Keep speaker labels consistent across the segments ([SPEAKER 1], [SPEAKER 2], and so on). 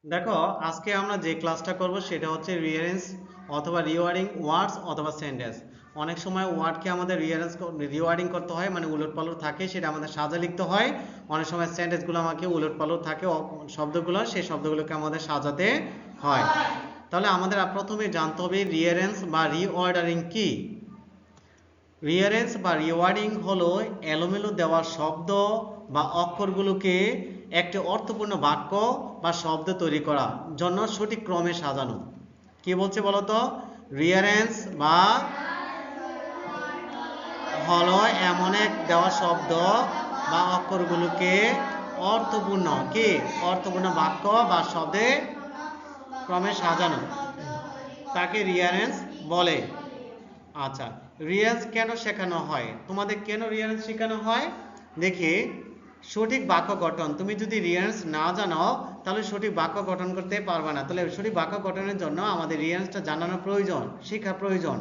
[SPEAKER 1] দেখো, আজকে আমরা যে ক্লাসটা করব সেটা হচ্ছে রিয়ারেঞ্জ অথবা রিওয়ার্ডিং ওয়ার্ডস অথবা সেন্টেন্স। অনেক সময় ওয়ার্ডকে আমাদের রিওয়ার্ডিং করতে হয়, মানে উলটপালট থাকে, সেটা আমাদের সাজা লিখতে হয়। অনেক সময় সেন্টেন্সগুলো আমাকে উলটপালট থাকে শব্দগুলো, সেই শব্দগুলোকে আমাদের সাজাতে হয়। তাহলে আমাদের প্রথমে জানতে হবে রিয়ারেঞ্জ বা রিঅর্ডারিং কি। রিয়ারেঞ্জ বা রিওয়ার্ডিং হলো এলোমেলো দেওয়া শব্দ বা অক্ষরগুলোকে একটি অর্থপূর্ণ বাক্য বা শব্দ তৈরি করার জন্য সঠিক ক্রমে সাজানো। কি বলছে বলতো? রিয়ারেঞ্জ বা হলো এমন এক দেওয়া শব্দ বা অক্ষরগুলোকে অর্থপূর্ণ অর্থপূর্ণ বাক্য বা শব্দে ক্রমে সাজানো, তাকে রিয়ারেঞ্জ বলে। আচ্ছা, রিয়াজ কেন শেখানো হয়? তোমাদের কেন রিয়াজ শেখানো হয়? দেখি, সঠিক বাক্য গঠন। তুমি যদি রিয়াজ না জানো তাহলে সঠিক বাক্য গঠন করতে পারবে না। তাহলে সঠিক বাক্য গঠনের জন্য আমাদের রিয়াজটা জানানো প্রয়োজন, শেখা প্রয়োজন।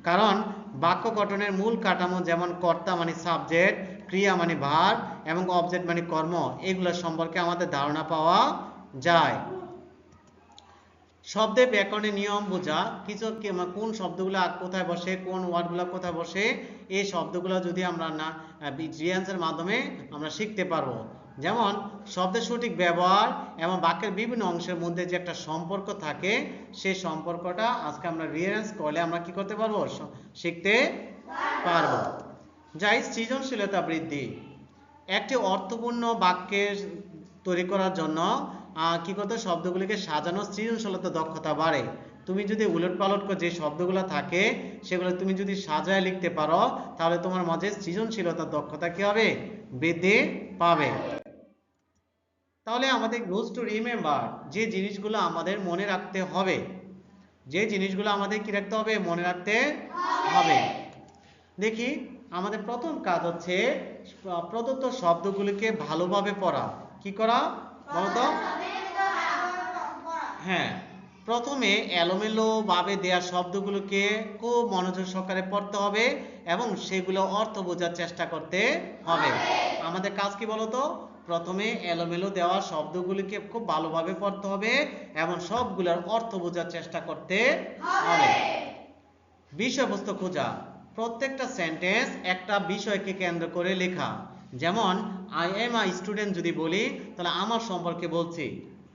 [SPEAKER 1] কারণ বাক্য গঠনের মূল কাঠামো যেমন কর্তা মানে সাবজেক্ট, ক্রিয়া মানে ভার্ব এবং অবজেক্ট মানে কর্ম, এগুলো সম্পর্কে আমাদের ধারণা পাওয়া যায়। শব্দে ব্যাকরণের নিয়ম বোঝা, কিছু কোন শব্দগুলো কোথায় বসে, কোন ওয়ার্ডগুলো কোথায় বসে, এই শব্দগুলো যদি আমরা না রিয়ান্সের মাধ্যমে আমরা শিখতে পারবো। যেমন শব্দের সঠিক ব্যবহার এবং বাক্যের বিভিন্ন অংশের মধ্যে যে একটা সম্পর্ক থাকে, সেই সম্পর্কটা আজকে আমরা রিয়ারেন্স করলে আমরা কি করতে পারবো? শিখতে পারবো। যাই, সৃজনশীলতা বৃদ্ধি। একটি অর্থপূর্ণ বাক্যের তৈরি করার জন্য কি করতে, শব্দগুলিকে সাজানো সৃজনশীলতা দক্ষতা বাড়ে। তুমি যদি উলটপালট করে যে শব্দগুলো থাকে সেগুলো তুমি যদি সাজায় লিখতে পারো, তাহলে তোমার মাঝে সৃজনশীলতার দক্ষতা কি হবে? বৃদ্ধি পাবে। তাহলে আমাদের রুলস টু রিমেম্বার, যে জিনিসগুলো আমাদের মনে রাখতে হবে, যে জিনিসগুলো আমাদের কি রাখতে হবে? মনে রাখতে হবে। দেখি, আমাদের প্রথম কাজ হচ্ছে প্রদত্ত শব্দগুলিকে ভালোভাবে পড়া। কি করা বলতো? হ্যাঁ, প্রথমে এলোমেলো ভাবে দেয়া শব্দগুলোকে খুব মনোযোগ সহকারে পড়তে হবে এবং সেগুলো অর্থ বোঝার চেষ্টা করতে হবে। আমাদের কাজ কি বলতো? প্রথমে এলোমেলো দেওয়া শব্দগুলিকে খুব ভালোভাবে পড়তে হবে এবং সবগুলোর অর্থ বোঝার চেষ্টা করতে হবে। বিষয়বস্তু খোঁজা, প্রত্যেকটা সেন্টেন্স একটা বিষয়কে কেন্দ্র করে লেখা। যেমন আই এম আ স্টুডেন্ট যদি বলি, তাহলে আমার সম্পর্কে বলছি,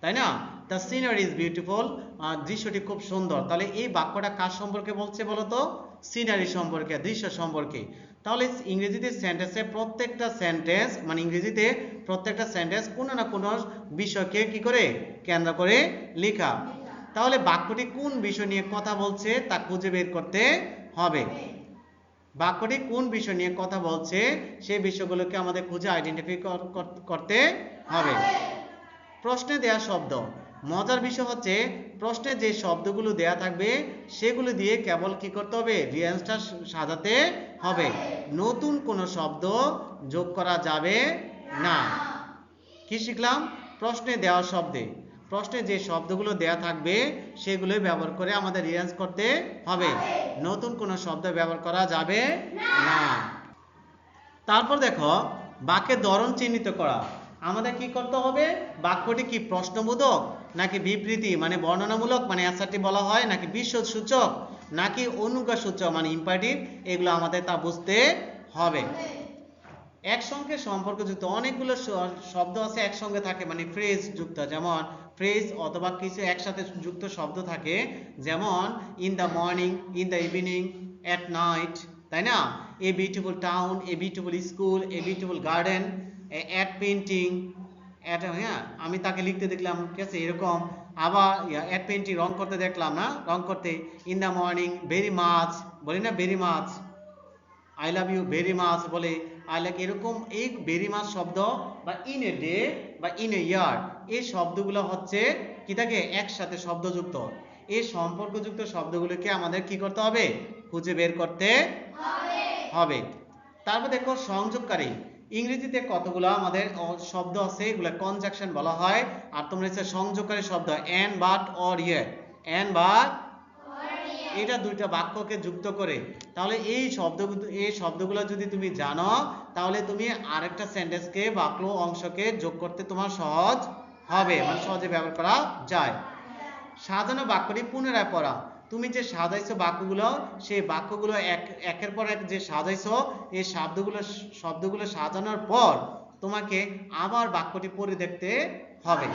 [SPEAKER 1] তাই না? দ্য সিনারি ইজ বিউটিফুল, দৃশ্যটি খুব সুন্দর। তাহলে এই বাক্যটা কার সম্পর্কে বলছে বলতো? সিনারি সম্পর্কে, দৃশ্য সম্পর্কে। তাহলে ইংরেজিতে সেন্টেন্সে প্রত্যেকটা সেন্টেন্স, মানে ইংরেজিতে প্রত্যেকটা সেন্টেন্স কোনো না কোনো বিষয়কে কি করে কেন্দ্র করে লেখা। তাহলে বাক্যটি কোন বিষয় নিয়ে কথা বলছে তা খুঁজে বের করতে হবে। বাক্যটি কোন বিষয় নিয়ে কথা বলছে সেই বিষয়গুলোকে আমাদের খুঁজে আইডেন্টিফাই করতে হবে। প্রশ্নে দেয়া শব্দ, মজার বিষয় হচ্ছে প্রশ্নে যে শব্দগুলো দেয়া থাকবে সেগুলো দিয়ে কেবল কি করতে হবে? রিয়ান্সটা সাজাতে হবে। নতুন কোনো শব্দ যোগ করা যাবে না। কি শিখলাম? প্রশ্নে দেওয়া শব্দে, প্রশ্নে যে শব্দগুলো দেয়া থাকবে সেগুলোই ব্যবহার করে আমাদের রিয়ান্স করতে হবে। নতুন কোনো শব্দ ব্যবহার করা যাবে না। তারপর দেখো, বাক্যের ধরন চিহ্নিত করা। আমাদের কি করতে হবে? বাক্যটি কি প্রশ্নবোধক নাকি বিবৃতি মানে বর্ণনামূলক মানে অ্যাসার্টিভ বলা হয়, নাকি বিশ্বসূচক নাকি অনুজ্ঞাসূচক মানে ইম্পারেটিভ, এগুলো আমাদের তা বুঝতে হবে। একসঙ্গে সম্পর্কযুক্ত অনেকগুলো শব্দ আছে, একসঙ্গে থাকে মানে ফ্রেজ যুক্ত। যেমন ফ্রেজ অথবা কিছু একসাথে যুক্ত শব্দ থাকে, যেমন in the morning, in the evening, at night, তাই না? A beautiful town, a beautiful school, a beautiful garden, at painting, at, হ্যাঁ আমি তাকে লিখতে দেখলাম, ঠিক আছে, এরকম। আবার অ্যাট পেন্টিং, রং করতে দেখলাম, না রং করতে। In the morning, very much, বলি না very much, I love you very much বলে, আই লাইক, এরকম এই ভেরি মাচ শব্দ বা ইন এ ডে বা ইন এ ইয়ার, এই শব্দগুলো হচ্ছে কি থাকে? একসাথে শব্দযুক্ত। এই সম্পর্কযুক্ত শব্দগুলোকে আমাদের কি করতে হবে? খুঁজে বের করতে হবে। তারপর দেখো সংযোগকারী, ইংরেজিতে কতগুলো আমাদের শব্দ আছে, এগুলো কনজাংশন বলা হয়। আর তোমরা হচ্ছে সংযোগকারী শব্দ and, but, or, yet. And, but, এটা দুইটা বাক্যকে যুক্ত করে। তাহলে এই শব্দগুলো যদি তুমি জানো তাহলে তুমি আরেকটা সেন্টেন্সকে বাক্য অংশকে যোগ করতে তোমার সহজ হবে, মানে সহজে ব্যবহার করা যায়। সাজানো বাক্যটি পুনরায় পড়া। তুমি যে সাজাইছো বাক্যগুলো, সেই বাক্যগুলো একের পর এক যে সাজাইছো, এই শব্দগুলো সাজানোর পর তোমাকে আবার বাক্যটি পড়ে দেখতে হবে।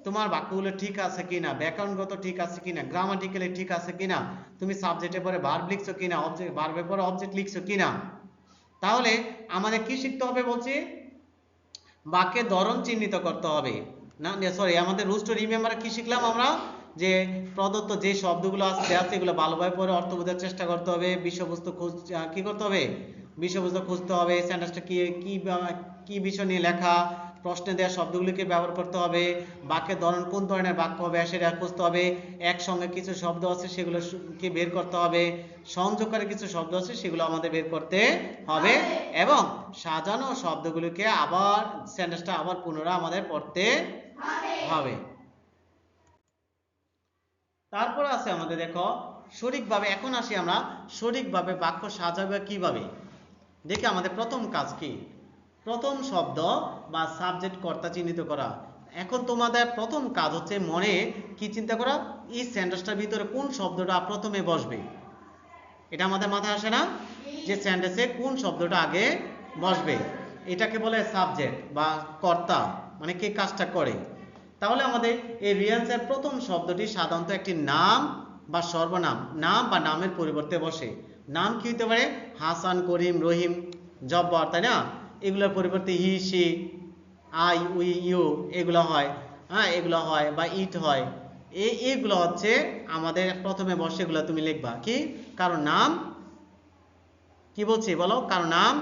[SPEAKER 1] তোমার বাক্যগুলো ঠিক আছে কিনা, ব্যাকরণগত ঠিক আছে কিনা, গ্রামাটিক্যালি ঠিক আছে কিনা, তুমি সাবজেক্টের পরে ভার্ব লিখছো কিনা, ভার্বের পরে অবজেক্ট লিখছো কিনা। তাহলে আমাদের কি শিখতে হবে বলছি, বাক্যের ধরন চিহ্নিত করতে হবে। না সরি, আমাদের রুলস টু রিমেম্বার কি শিখলাম আমরা, যে প্রদত্ত যে শব্দগুলো আছে এগুলো ভালোভাবে পড়ে অর্থ বোঝার চেষ্টা করতে হবে, বিষয়বস্তু কি করতে হবে, বিষয়বস্তু খুঁজতে হবে, সেন্টেন্সটা কি কি কি বিষয় নিয়ে লেখা, প্রশ্নে দেওয়া শব্দগুলিকে ব্যবহার করতে হবে, বাক্যের ধরন কোন ধরনের বাক্য হবে সেটা খুঁজতে হবে, একসঙ্গে কিছু শব্দ আছে সেগুলোকে বের করতে হবে, সংযোগকারী কিছু শব্দ আছে সেগুলো আমাদের বের করতে হবে, এবং সাজানো শব্দগুলিকে আবার সেন্টেন্সটা আবার পুনরায় আমাদের পড়তে হবে। তারপর আছে আমাদের দেখো সঠিকভাবে, এখন আসি আমরা সঠিকভাবে বাক্য সাজাবে কিভাবে। দেখি আমাদের প্রথম কাজ কি, প্রথম শব্দ বা সাবজেক্ট কর্তা চিহ্নিত করা। এখন তোমাদের প্রথম কাজ হচ্ছে মনে কি চিন্তা করা, এই সেন্টেন্সটার ভিতরে কোন শব্দটা প্রথমে বসবে। এটা আমাদের মাথায় আসে না, যে সেন্টেন্সে কোন শব্দটা আগে বসবে, এটাকে বলে সাবজেক্ট বা কর্তা, মানে কে কাজটা করে। তাহলে আমাদের এই রিয়ান্সের প্রথম শব্দটি সাধারণত একটি নাম বা সর্বনাম, নাম বা নামের পরিবর্তে বসে। নাম কি হতে পারে, হাসান, করিম, রহিম, জব্বার, তাই না, এগুলোর পরিবর্তে হি, সি, আই, উই, ইউ এগুলো হয়, হ্যাঁ এগুলো হয়, বা ইট হয়। এইগুলো হচ্ছে আমাদের প্রথমে বসে, এগুলো তুমি লিখবা কি, কারণ নাম, কি বলছি বলো, কারণ নাম,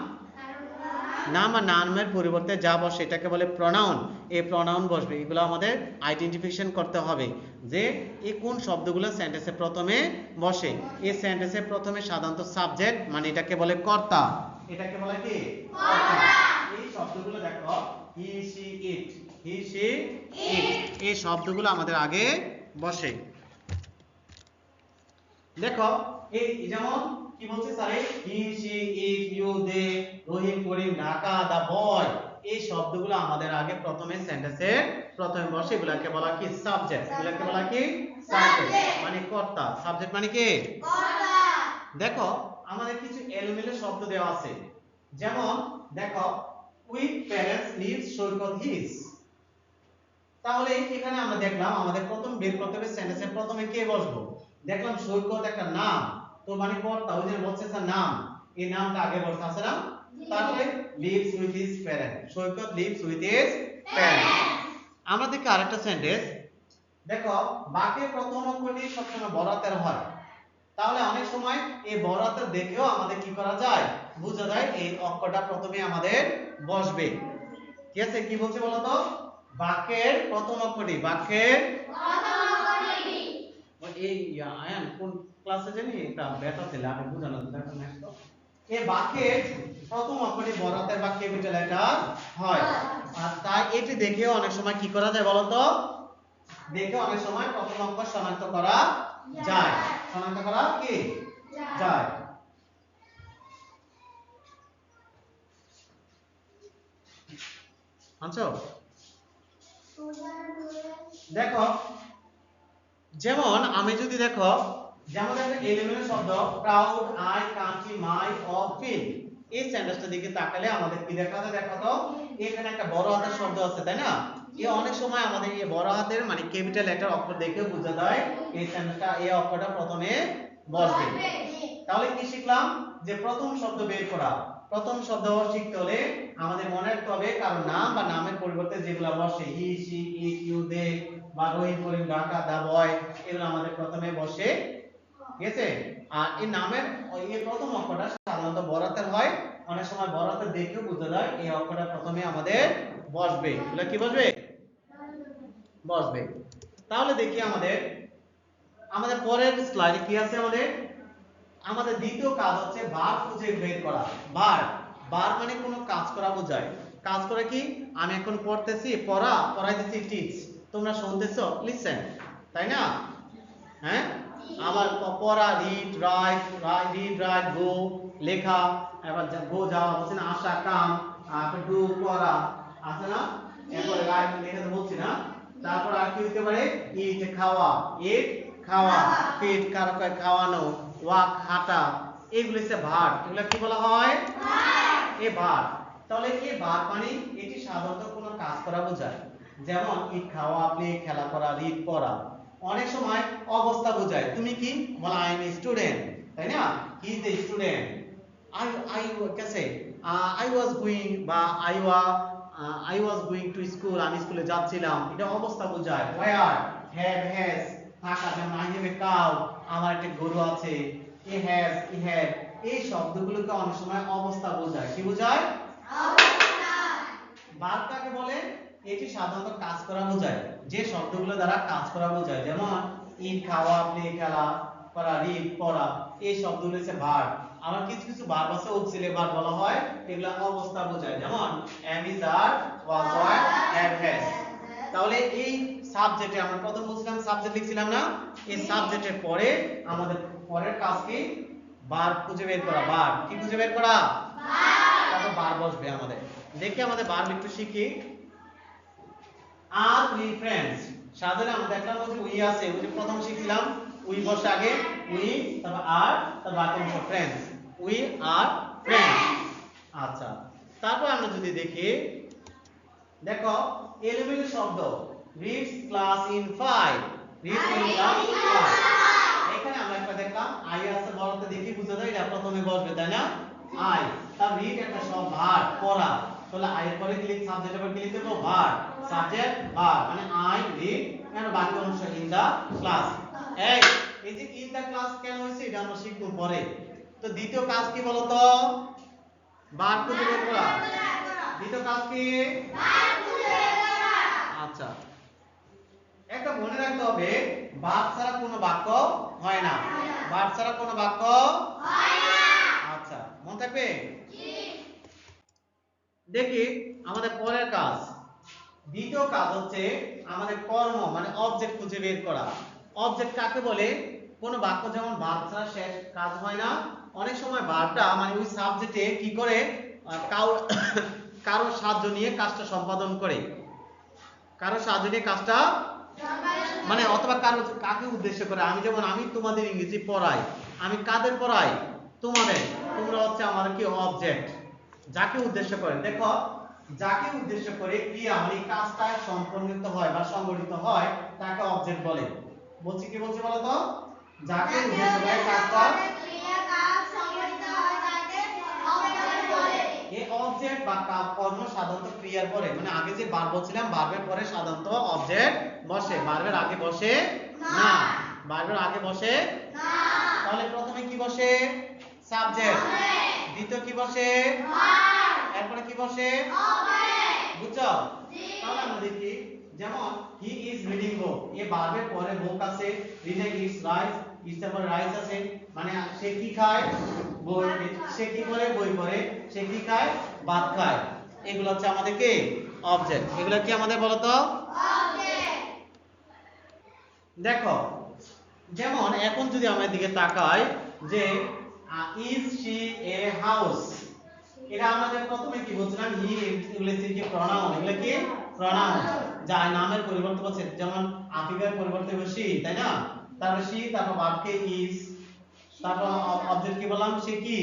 [SPEAKER 1] নাম আর নামের পরিবর্তে যা বসে এটাকে বলে প্রনাউন, এই প্রনাউন বসবে। এগুলো আমাদের আইডেন্টিফিকেশন করতে হবে যে এই কোন শব্দগুলো সেন্টেন্সে প্রথমে বসে। এই সেন্টেন্সে প্রথমে সাধারণত সাবজেক্ট, মানে এটাকে বলে কর্তা, এটাকে বলে কি কর্তা। এই শব্দগুলো দেখো, হি, সি, ইট, হি, সি, ইট, এই শব্দগুলো আমাদের আগে বসে। দেখো এই যেমন কি বলছে sir, he, she, it, you, they, Rahim, Karim, Dhaka, the boy, এই শব্দগুলো আমাদের আগে প্রথমে সেন্টেন্সের প্রথমে বসে, এগুলাকে বলা কি সাবজেক্ট, এগুলাকে বলা কি সাবজেক্ট, মানে কর্তা। সাবজেক্ট মানে কি কর্তা। দেখো আমাদের কিছু এলোমেলো শব্দ দেওয়া আছে, যেমন দেখো we parents lives Saikat his. তাহলে এখানে আমরা দেখলাম আমাদের প্রথম বের করতে হবে সেন্টেন্সের প্রথমে কে বসবো। দেখলাম সৈকত একটা নাম, তো মানে কর্তা, ওই যে বলছে স্যার নাম, এই নামটা আগে বসতে আছে না। তারপরে lives with his parent, Saikat lives with his parent. আমরা দেখি আরেকটা সেন্টেন্স, দেখো বাক্যের প্রথম অক্ষরটি সবসময় বড় হাতের হয়। তাহলে অনেক সময় এই বড় হাতের দেখেও আমাদের কি করা যায়, বোঝা যায় এই অক্ষরটা প্রথমে আমাদের বসবে। ঠিক আছে, কি বলছে বলো তো, বাক্যের প্রথম অক্ষরটি, বাক্যের প্রথম অক্ষরটি, এই আয়ান কোন ক্লাসে জানি এটা বেটা ছিল আমি বুঝানো দরকার নাই তো। এই বাক্যের প্রথম অক্ষরটি বড় হাতের বা ক্যাপিটাল লেটার হয়, আর তাই এটি দেখেও অনেক সময় কি করা যায় বলো তো, দেখে অনেক সময় প্রথম অক্ষর শনাক্ত করা যায়, শনাক্ত করা কি যায়। আচ্ছা দেখো, যেমন আমি যদি দেখো, যেমন একটা এলিমেন্ট শব্দ proud, I, country, my, of, feel, এই সেন্টেন্সটা দিকে তাকালে আমাদের কি দেখা যায়, দেখো তো এখানে একটা বড় হাতের শব্দ আছে, তাই না। এই অনেক সময় আমাদের এই বড় হাতের মানে ক্যাপিটাল লেটার অক্ষর দেখে বোঝা যায় এই সেন্টেন্সটা এই অক্ষরটা প্রথমে বসবে। তাহলে কি শিখলাম, যে প্রথম শব্দ বের করা। প্রথম শব্দ শিখতে হলে আমাদের মনে রাখতে হবে কারণ নাম বা নামের পরিবর্তে যেগুলো বসে, হি, সি, ইট, ইউ, দে, বা রহিম, করিম, ঢাকা, দা বয়, এগুলো আমাদের প্রথমে বসে, ঠিক আছে। আর এই নামের এই প্রথম অক্ষরটা সাধারণত বড় হাতের হয়, অনেক সময় বড় হাতের দেখেও বোঝা যায় এই অক্ষরটা প্রথমে আমাদের বসবে। এগুলো কি বসবে, বসবে। তাহলে দেখি আমাদের আমাদের পরের স্লাইডে কি আছে, আমাদের দ্বিতীয় কাজ হচ্ছে ভার্ব খুঁজে বের করা। ভার্ব, ভার্ব মানে কোনো কাজ করা বোঝায়। কাজ করে কি, আমি এখন পড়তেছি, পড়াইতেছি টিচ, তোমরা শুনতেছো লিসেন, তাই না। হ্যাঁ, আবার পড়া রিড, রাইট, রিড, রাইট, গো লেখা, এবার গো যাওয়া বলছি না, আসা কাম, ডু করা আছে না, এরপরে রাইট লেখাতে বলছি না। তারপর আর কি হতে পারে ইট খাওয়া, ইট খাওয়া, ফিড কারো কয় খাওয়ানো, ওয়াক হাঁটা, এগুলো হচ্ছে ভার্ব। এগুলো কি বলা হয়? এ ভার্ব। তাহলে এই ভার্ব মানে এটি সাধারণত কোনো কাজ করা বোঝায়, যেমন ইট খাওয়া, প্লে খেলা করা, রিড পড়া। অনেক সময় অবস্থা বোঝায়। তুমি কি বলা? আই এম এ স্টুডেন্ট, তাই না? He is a student. I कैसे আই ওয়াজ গোইং বা I was going to school, আমি স্কুলে যাচ্ছিলাম, এটা অবস্থা বোঝায়। ওয়্যার, হ্যাভ, হ্যাজ, থাকা, যেমন আই হ্যাভ এ কাউ, আমার একটা গরু আছে। ই হ্যাজ, ই হ্যাড, এই শব্দগুলোকে অনেক সময় অবস্থা বোঝায়। কি বোঝায়? অবস্থা। ভার্ব কাকে বলে? এটি সাধারণত কাজ করা বোঝায়, যে শব্দগুলো দ্বারা কাজ করা বোঝায়, যেমন ইট খাওয়া, প্লে খেলা করা, রিড পড়া, এই শব্দগুলো হচ্ছে ভার্ব। আবার কিছু কিছু ভার্ব আছে অক্সিলারি ভার্ব বলা হয়, এগুলা অবস্থা বোঝায়, যেমন am is are, was were, have has। তাহলে এই সাবজেক্টে আমরা প্রথম বলছিলাম সাবজেক্ট লিখছিলাম না, এই সাবজেক্টের পরে আমাদের পরের কাজ কি? ভার্ব খুঁজে বের করা। ভার্ব কি খুঁজে বের করা? ভার্ব। তারপর ভার্ব বসবে আমাদের। দেখি আমাদের ভার্ব একটু শিখি। আর উই ফ্রেন্ডস, সাধারণত আমরা দেখলাম যে উই আছে, ওই যে প্রথম শিখছিলাম উই বসে আগে, উই তারপর আর তারপর বাকি অংশ ফ্রেন্ডস, উই আর ফ্রেন্ডস। আচ্ছা, তারপর আমরা যদি দেখি, দেখো এলোমেলো শব্দ, reads class in 5, reads in class 5। এখানে আমরা একটা দেখলাম আই আছে বলতে দেখি বুঝা যায় এটা প্রথমে বসবে, তাই না? আই। তার রিড একটা শব্দ, ভার্ব পড়া, তাহলে আই এর পরে কি লিখব? সাবজেক্টের পরে কি লিখব? ভার্ব, সাবজেক্ট ভার্ব, মানে আই রিড এর বাকি অংশ ইন দা ক্লাস। এই যে ইন দা ক্লাস কেন হইছে এটা আমরা শিখব পরে। তো দ্বিতীয় কাজ কি বলতো? ভার্ব খুঁজে বের করা। দ্বিতীয় কাজ কি? ভার্ব খুঁজে বের করা। আচ্ছা, একটা মনে রাখতে হবে, ভার্ব ছাড়া কোনো বাক্য হয় না। ভার্ব ছাড়া কোনো বাক্য হয় না। আচ্ছা, মনে থাকবে? জি। দেখি আমাদের পরের কাজ, দ্বিতীয় কাজ হচ্ছে আমাদের কর্ম মানে অবজেক্ট খুঁজে বের করা। অবজেক্ট কাকে বলে? কোন বাক্য যেমন ভার্ব ছাড়া শেষ কাজ হয় না, অনেক সময় ভার্বটা মানে ওই সাবজেক্টে কি করে কারো সাহায্য নিয়ে কাজটা সম্পাদন করে, কারো সাহায্য নিয়ে কাজটা মানে অথবা কারো কাকে উদ্দেশ্য করে। আমি যেমন আমি তোমাদের ইংরেজি পড়াই, আমি কাদের পড়াই? তোমাদের। তোমরা হচ্ছে আমার কি অবজেক্ট, যাকে উদ্দেশ্য করে। দেখো যাকে উদ্দেশ্য করে ক্রিয়া মানে কাজটা সম্পন্নিত হয় বা সংগঠিত হয় তাকে অবজেক্ট বলে। বলছি কি বলছি বলো তো? যাকে উদ্দেশ্য করে কাজটা ক্রিয়া কাজ সংগঠিত হয় তাকে অবজেক্ট বলে। এই অবজেক্ট বা কর্ম সাধারণত ক্রিয়ার পরে, মানে আগে যে ভার্ব বলছিলাম ভার্বের পরে সাধারণত অবজেক্ট বসে, ভার্বের আগে বসে না। ভার্বের আগে বসে না। তাহলে প্রথমে কি বসে? সাবজেক্ট। দ্বিতীয় কি বসে? ভার্ব। এরপরে কি বসে? অবজেক্ট। বুঝছো? জি। তাহলে আমরা দেখি, যেমন হি ইজ রিডিং বুক, এই ভার্বের পরে বুক আছে, রিডিং ইজ রাইস, ইজ এর পরে রাইস আছে, মানে সে কি খায়? বই। সে কি করে? বই পড়ে। সে কি খায়? ভাত খায়। এগুলো হচ্ছে আমাদের কি? অবজেক্ট। এগুলো কি আমাদের বলো তো? অবজেক্ট। দেখো যেমন এখন যদি আমরা দিকে তাকাই যে ইজ শি এ হাউস, এটা আমরা যে প্রথমে কি বলছিলাম হি, এগুলো কি প্রনাউন, এগুলো কি প্রনাউন, যা নামের পরিবর্তে বলছে, যেমন আফিফের পরিবর্তে শি, তাই না? তারপর শি, তারপর ভার্বকে ইজ, তারপর অবজেক্ট কি বললাম? সে কি?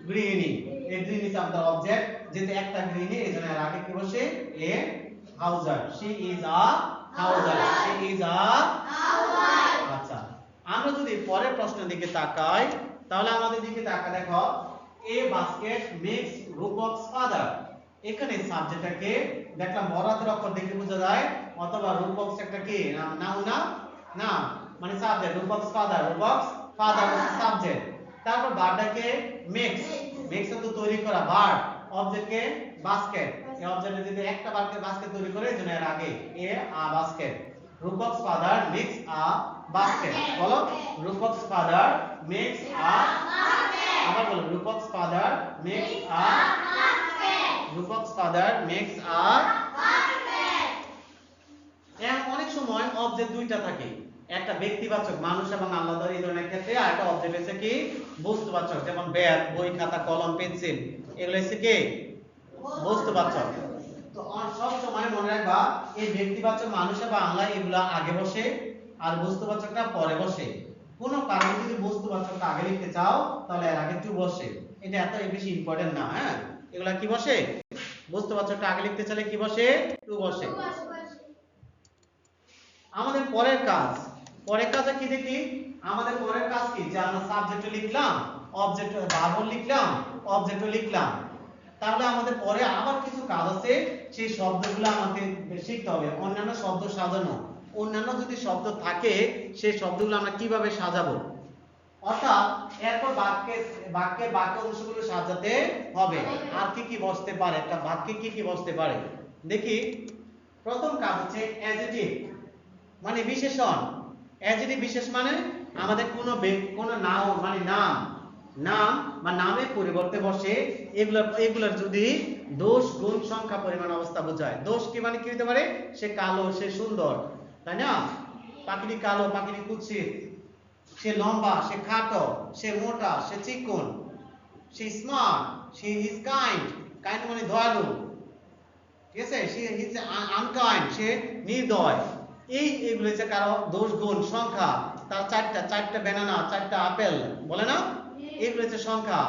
[SPEAKER 1] গৃহিণী। এই গৃহিণী আমাদের অবজেক্ট, যেহেতু একটা গৃহিণী এজন্য এর আগে কি বসে? এ হাউজার। শি ইজ আ হাউজার, শি ইজ আ হাউজার। আচ্ছা, আমরা যদি পরের প্রশ্নের দিকে তাকাই, তাহলে আমাদের দিকে তাকা, দেখো এ বাস্কেট মেক্স রূপকস ফাদার। এখানে সাবজেক্টটাকে দেখলাম বড় হাতের অক্ষর দেখে বোঝা যায়, অথবা রূপকস একটা কি নাউন না? না, মানে সাবজেক্ট। রূপকস ফাদার, রূপকস ফাদার হচ্ছে সাবজেক্ট। তারপর ভার্বটাকে মেক্স, মেক্স তো তৈরি করা ভার্ব, অবজেক্টকে বাস্কেট। এই অবজেক্টে যদি একটা ভার্বকে বাস্কেট তৈরি করে এজন্য এর আগে a a basket. Rupok's father makes a basket. বলো, Rupok's father makes a basket. আবার বলো, Rupok's father makes a basket. Rupok's father makes a basket. অনেক সময় অবজেক্ট দুইটা থাকে, একটা ব্যক্তিবাচক মানুষ এবং আল্লাহ, এই ধরনের ক্ষেত্রে, আর একটা অবজেক্ট হচ্ছে কি বস্তুবাচক, যেমন ব্যাগ, বই, খাতা, কলম, পেন্সিল, এগুলো হচ্ছে কি বস্তুবাচক। তো সব সময় মনে রাখবা এই ব্যক্তিবাচক মানুষে বাংলা এগুলা আগে বসে আর বস্তুবাচকটা পরে বসে। কোনো কারণে যদি বস্তুবাচকটা আগে লিখতে চাও তাহলে এর আগে টু বসে। এটা এত বেশি ইম্পর্টেন্ট না। হ্যাঁ, এগুলা কি বসে? বস্তুবাচকটা আগে লিখতে চাইলে কি বসে? টু বসে। আমাদের পরের কাজে কি দেখি? আমাদের পরের কাজ কি? যে আমরা সাবজেক্ট লিখলাম, অবজেক্ট ভার্ব লিখলাম, অবজেক্ট লিখলাম। তাহলে আমাদের পরে আবার কিছু কাজ আছে, সেই শব্দগুলো আমাদের শিখতে হবে। অন্যান্য শব্দ সাজানো, অন্যান্য যদি শব্দ থাকে সেই শব্দগুলো আমরা কিভাবে সাজাবো, অর্থাৎ এরপর বাক্যের বাক্য অংশগুলো সাজাতে হবে। আর কি কি বসতে পারে, একটা বাক্যে কি কি বসতে পারে দেখি। প্রথম কাজ হচ্ছে অ্যাডজেক্টিভ মানে বিশেষণ। অ্যাডজেক্টিভ বিশেষ মানে আমাদের কোনো নাউন মানে নাম বা নামের পরিবর্তে বসে এগুলোর যদি দোষ গুণ সংখ্যা পরিমাণ অবস্থা বোঝায়। দোষ কি মানে কি হতে পারে? সে কালো, সে সুন্দর, তাই না? পাখিটি কালো, পাখিটি কুৎসিত, সে লম্বা, সে খাটো, সে মোটা, সে চিকন, সে স্মার্ট, সে ইজ কাইন্ড। কাইন্ড মানে দয়ালু, ঠিক আছে? সে ইজ আনকাইন্ড, সে নির্দয়। এইগুলো হচ্ছে কারো দোষ গুণ সংখ্যা। তার চারটা ব্যানানা, চারটা আপেল, বলে না? এগুলো হচ্ছে সংখ্যা।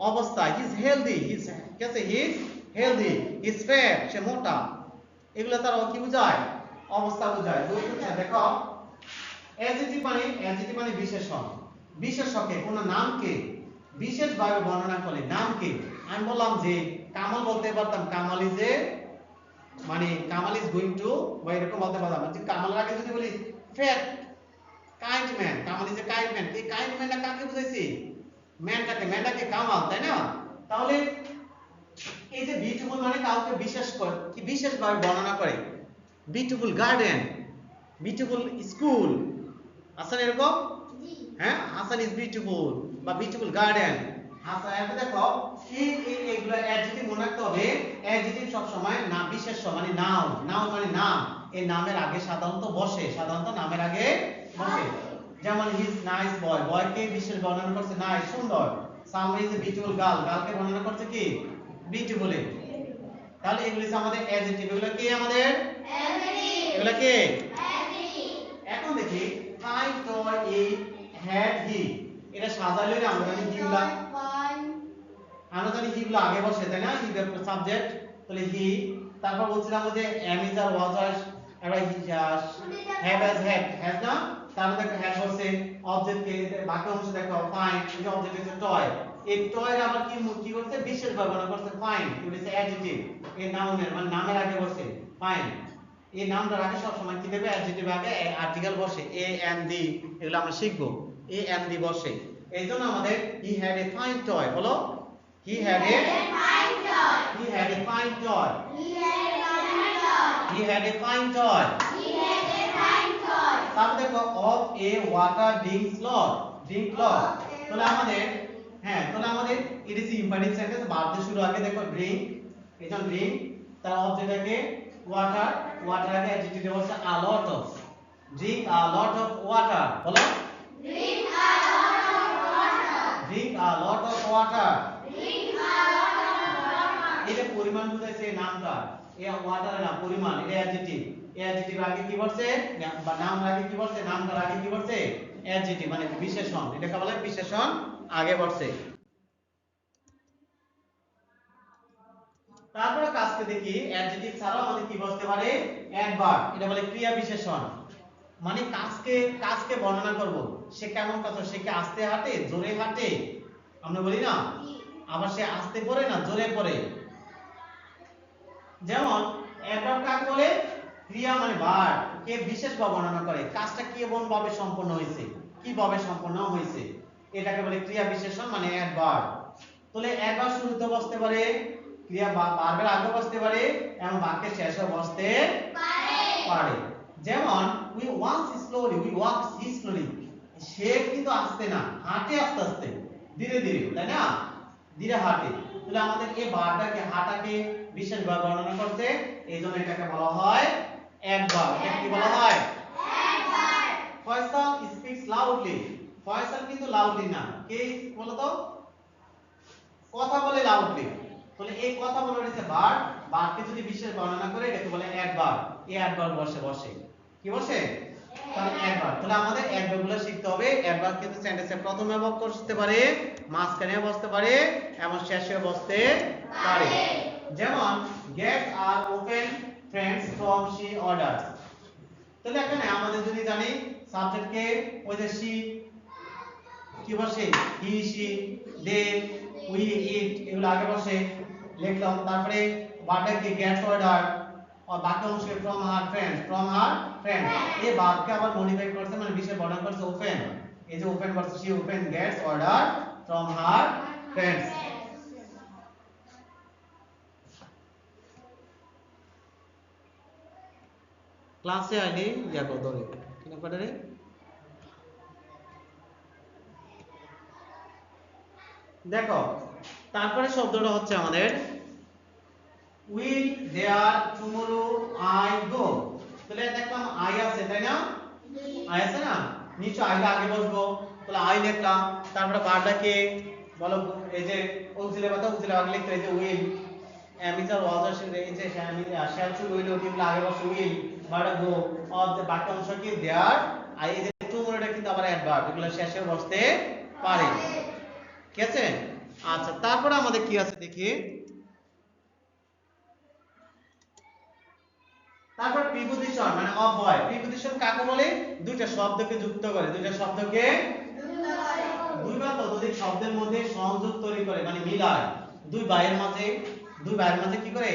[SPEAKER 1] অবস্থা, he is healthy, he is healthy, he is fat, সে মোটা। এগুলো তার কি বোঝায়? অবস্থা বোঝায়। দেখো, অ্যাডজেক্টিভ মানে বিশেষণ। বিশেষকে কোনো নামকে বিশেষভাবে বর্ণনা করে। নামকে আমি বললাম যে কামাল বলতে পারতাম, কামাল ইজ গোইং টু, বা এরকম বলতে পারতাম। যে কামালের আগে যদি বলি fat kind man, Kamal is a kind man, এই কাইন্ড ম্যানটা কাকে বুঝাইছি? ম্যানটাকে কামাল, তাই না? তাহলে এই যে বিউটিফুল মানে কাউকে বিশেষভাবে বর্ণনা করে। Beautiful garden, beautiful school, Hasan এরকম, হ্যাঁ, হাসান ইজ বিউটিফুল বা বিউটিফুল গার্ডেন। আচ্ছা, এখন দেখো এইগুলো অ্যাডজেক্টিভ মনে রাখতে হবে। অ্যাডজেক্টিভ সব সময় না বিশেষ্য মানে নাউন মানে নাম, এই নামের আগে সাধারণত নামের আগে বসে। যেমন হি ইজ নাইস বয়, বয়কে বিশেষ বর্ণনা করছে নাইস, সুন্দর। সামরি ইজ এ বিউটিফুল গার্ল, গার্লকে বর্ণনা করছে কি? বিউটিফুল। তাহলে এগুলো হচ্ছে আমাদের অ্যাডজেক্টিভ। এগুলো কি আমাদের অ্যাডজেক্টিভ? এগুলো কি অ্যাডজেক্টিভ? এখন দেখি fine toy it had he, এটা সাজাইলে আমরা জানি হিগুলো আগে বসে, তাই না? হি এর সাবজেক্ট, তাহলে হি। তারপর বলছিলাম যে এম ইজ আর ওয়াজ আর এবার হ্যাভ হ্যাজ না, তারপর দেখো হ্যাড বসে। অবজেক্ট কে বাকি অংশ দেখো ফাইন, এই অবজেক্ট হচ্ছে টয়। এই টয়ের আবার কি করছে? বিশেষ ব্যবহার করছে ফাইন, কি বলেছে? অ্যাডজেক্টিভ। এই নাউনের মানে নামের আগে বসে ফাইন। এই নামটার আগে সব সময় কি দেবে? অ্যাডজেক্টিভ আগে আর্টিকেল বসে, এ এন্ড দি, এগুলো আমরা শিখবো। এ এন্ড দি বসে। এইজন্য আমাদের he had a fine toy, বলো he had a fine toy, he had a fine toy, he had a fine toy, he had a fine toy. তারপর দেখো of a water drinks lot, তাহলে আমাদের it is imperative sentence, verb দিয়ে শুরু। আগে দেখো drink, এজন drink, তার অবজেক্ট আগে ওয়াটার, আগে অ্যাডজেক্টিভ দেওয়া আছে a lot of. Drink a lot of water, বলো drink a lot of water, drink a lot of water, drink a lot of water. এটা পরিমাণ বুঝাইছে নামটা, এই ওয়াটার না পরিমাণ, এটা অ্যাডজেক্টিভ। অ্যাডজেক্টিভ আগে কি বলছে? বা নাম আগে কি বলছে? নামটার আগে কি বলছে? অ্যাডজেক্টিভ মানে বিশেষণ, এটাকে বলে বিশেষণ আগে বলছে। তারপরে কাজকে দেখি, অ্যাডজেক্টিভ ছাড়াও আমাদের কি বলতে পারে? অ্যাডভার্ব, এটা বলে ক্রিয়া বিশেষণ। মানে কাজকে বর্ণনা করব। সে কেমন কথা? সে কি আস্তে হাঁটে, জোরে হাঁটে? আমরা বলি না, আবার সে আস্তে পড়ে না জোরে পড়ে। যেমন অ্যাডভার্ব কাকে বলে? ক্রিয়া মানে ভার্ব, কে বিশেষভাবে বর্ণনা করে কাজটা কেমন ভাবে সম্পন্ন হয়েছে, কিভাবে সম্পন্ন হয়েছে, এটাকে বলে ক্রিয়া বিশেষণ মানে অ্যাডভার্ব। তাহলে অ্যাডভার্ব শুরুতে বসতে পারে, ক্রিয়া ভার্বের আগে বসতে পারে, এবং বাক্যের শেষে বসতে পারে। যেমন উই ওয়াক স্লোলি, সে কিন্তু আস্তে না, হাঁটে আস্তে আস্তে, ধীরে ধীরে, তাই না? ধীরে হাঁটে। তাহলে আমাদের এই ভার্বটাকে হাঁটাকে বিশেষভাবে বর্ণনা করতে, এইজন্য এটাকে বলা হয় অ্যাডভার্ব। এটাকে কি বলা হয়? অ্যাডভার্ব। ফয়সাল স্পিকস লাউডলি, ফয়সাল কিন্তু লাউডলি না, কে বলো তো? কথা বলে লাউডলি। তাহলে এই কথা বলা হচ্ছে ভার্ব, বারকে যদি বিশেষ বর্ণনা করে এটাকে বলে অ্যাডভার্ব। এই অ্যাডভার্ব বসে কি বসে? তাহলে অ্যাডভার্ব। তাহলে আমাদের অ্যাডভার্বগুলো শিখতে হবে। অ্যাডভার্ব কিন্তু সেন্টেন্সের প্রথমে বসতে পারে, মাঝখানেও বসতে পারে এবং শেষেও বসতে পারে। যেমন gates are open friends from she order. তাহলে এখানে আমাদের যদি জানি সাবজেক্টকে ওই যে শি কি বসে, he she they we eat এগুলো আগে বসে লিখলাম। তারপরে ভার্বটাকে গেটস অর্ডার আর বাকি অংশে ফ্রম হার ফ্রেন্ড এই ভার্বকে আবার মডিফাই করছে, মানে বিশেষ বর্ণনা করছে ওপেন। এই যে ওপেন বলছে she open gates order from her friends. ক্লাসে আইলে যাবো ধরে কিনা পড়ে। দেখো তারপরে শব্দটা হচ্ছে আমাদের will there tomorrow I go. তাহলে দেখলাম আই আছে তাই না, আই আছে না, নিশ্চয় আইটা আগে বসবো। তাহলে আই লিখলাম, তারপরে ভার্বটাকে বলো এই যে অক্সিলারি কথা অক্সিলারি আগে লিখতে, এই যে উইল এমিসার ওয়াজার এই যে শ্যাল টু উইল ওগুলো আগে বসে উইল, ভার্বটা গো অফ দ্য বাকি অংশ কি দেয়ার। আই এই যে টুমরোটা কিন্তু আবার অ্যাডভার্ব, এগুলো শেষে বসতে পারে। ঠিক আছে? আচ্ছা তারপরে আমাদের কি আছে দেখি। তারপর প্রিপজিশন মানে অব্যয়। প্রিপজিশন কাকে বলে? দুইটা শব্দকে যুক্ত করে, দুইটা শব্দকে দুই বা ততোধিক শব্দের মধ্যে সংযোগ তৈরি করে, মানে মিলায়। দুই ভাইয়ের মাঝে কি করে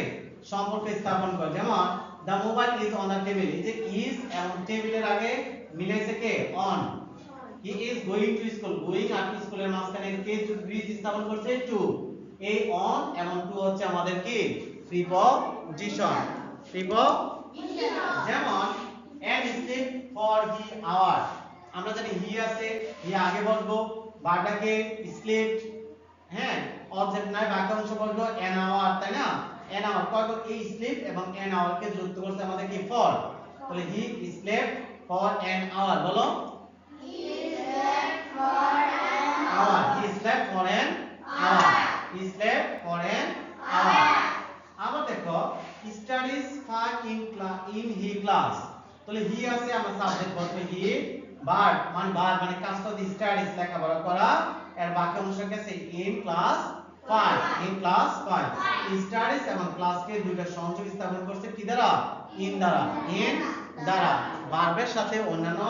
[SPEAKER 1] সম্পর্ক স্থাপন করে। যেমন the mobile is on the table, এই যে ইজ এবং টেবিলের আগে মিলাইছে কে? On. He is going to school, going আর টু স্কুলের মাঝখানে কে ব্রিজ স্থাপন করছে? টু। এই অন এবং টু হচ্ছে আমাদের কি? প্রিপজিশন। যেমন and sleep for the hour, আমরা জানি হি আছে, হি আগে বসবো, ভার্বটাকে স্লিপ, হ্যাঁ অবজেক্ট নাই, বাকি অংশ বসবো an hour, তাই না? an hour কয় এই স্লিপ এবং an hour কে যুক্ত করতে আমাদের কি? ফর। তাহলে হি slept for an hour, বলো he slept for an hour, he slept for an hour, he slept for an hour। আবার দেখো studies far in he class, তাহলে হি আছে, আমরা সাবজেক্ট বলতে হি, ভার্ব মানে কাজটা দি স্টাডিজ লেখাপড়া করা, এর বাকি অংশকে say in class 5, in class 5। Studies এবং ক্লাসকে দুইটা সংযোগ স্থাপন করছে কি দ্বারা? ইন দ্বারা, ইন দ্বারা। ভার্বের সাথে অন্যান্য